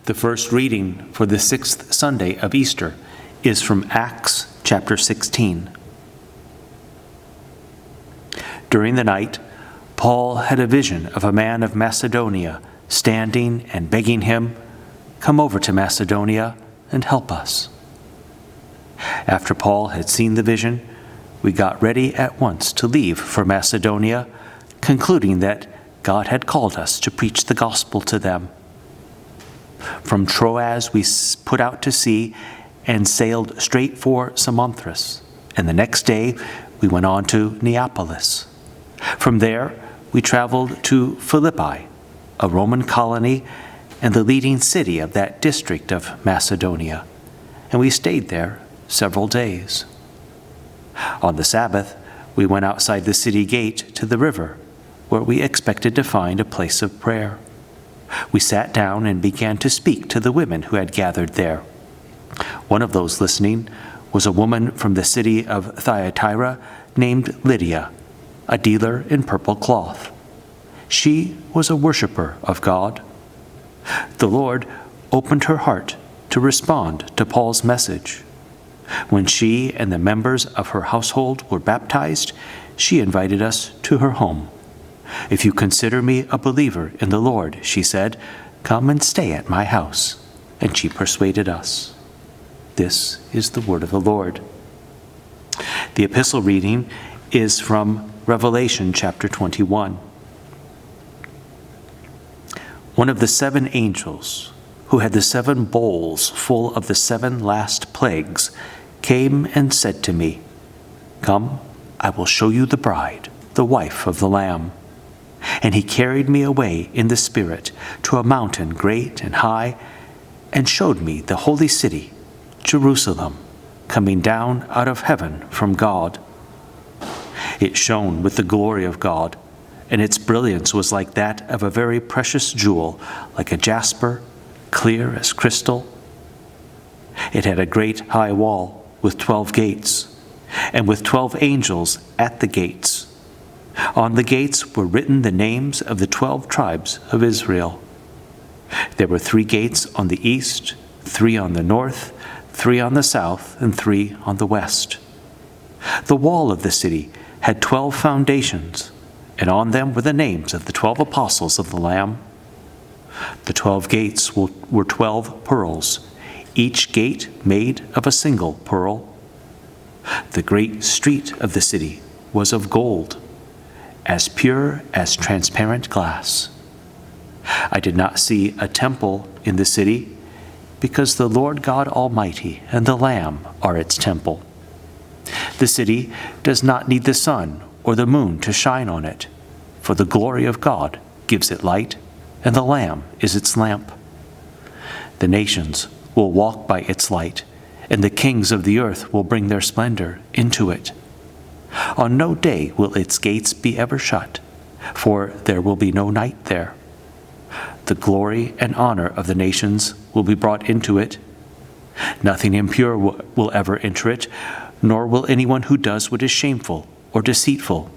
The first reading for the sixth Sunday of Easter is from Acts chapter 16. During the night, Paul had a vision of a man of Macedonia standing and begging him, "Come over to Macedonia and help us." After Paul had seen the vision, we got ready at once to leave for Macedonia, concluding that God had called us to preach the gospel to them. From Troas we put out to sea and sailed straight for Samothrace, and the next day we went on to Neapolis. From there we traveled to Philippi, a Roman colony and the leading city of that district of Macedonia, and we stayed there several days. On the Sabbath, we went outside the city gate to the river, where we expected to find a place of prayer. We sat down and began to speak to the women who had gathered there. One of those listening was a woman from the city of Thyatira named Lydia, a dealer in purple cloth. She was a worshiper of God. The Lord opened her heart to respond to Paul's message. When she and the members of her household were baptized, she invited us to her home. "If you consider me a believer in the Lord," she said, "come and stay at my house." And she persuaded us. This is the word of the Lord. The epistle reading is from Revelation chapter 21. One of the seven angels, who had the seven bowls full of the seven last plagues, came and said to me, "Come, I will show you the bride, the wife of the Lamb." And he carried me away in the Spirit to a mountain great and high, and showed me the holy city, Jerusalem, coming down out of heaven from God. It shone with the glory of God, and its brilliance was like that of a very precious jewel, like a jasper, clear as crystal. It had a great high wall with 12 gates, and with 12 angels at the gates. On the gates were written the names of the 12 tribes of Israel. There were 3 gates on the east, 3 on the north, 3 on the south, and 3 on the west. The wall of the city had 12 foundations, and on them were the names of the 12 apostles of the Lamb. The 12 gates were 12 pearls, each gate made of a single pearl. The great street of the city was of gold, as pure as transparent glass. I did not see a temple in the city, because the Lord God Almighty and the Lamb are its temple. The city does not need the sun or the moon to shine on it, for the glory of God gives it light, and the Lamb is its lamp. The nations will walk by its light, and the kings of the earth will bring their splendor into it. On no day will its gates be ever shut, for there will be no night there. The glory and honor of the nations will be brought into it. Nothing impure will ever enter it, nor will anyone who does what is shameful or deceitful,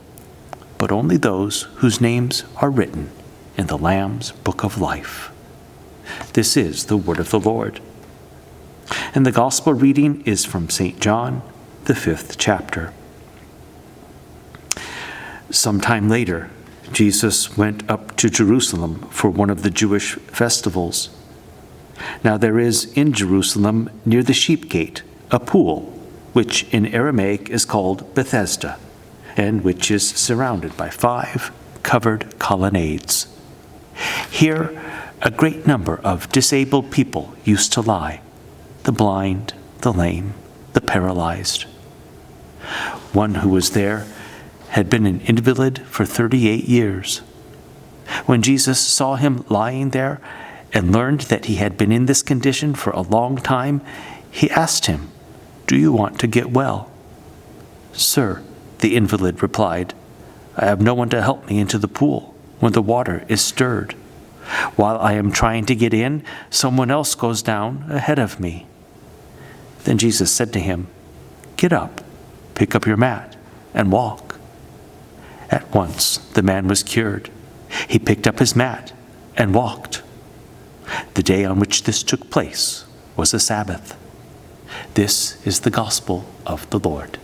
but only those whose names are written in the Lamb's book of life. This is the word of the Lord. And the gospel reading is from St. John, the 5th chapter. Sometime later, Jesus went up to Jerusalem for one of the Jewish festivals. Now there is in Jerusalem, near the sheep gate, a pool, which in Aramaic is called Bethesda, and which is surrounded by 5 covered colonnades. Here a great number of disabled people used to lie: the blind, the lame, the paralyzed. One who was there had been an invalid for 38 years. When Jesus saw him lying there and learned that he had been in this condition for a long time, he asked him, "Do you want to get well?" "Sir," the invalid replied, "I have no one to help me into the pool when the water is stirred. While I am trying to get in, someone else goes down ahead of me." Then Jesus said to him, "Get up, pick up your mat, and walk." At once the man was cured. He picked up his mat and walked. The day on which this took place was a Sabbath. This is the gospel of the Lord.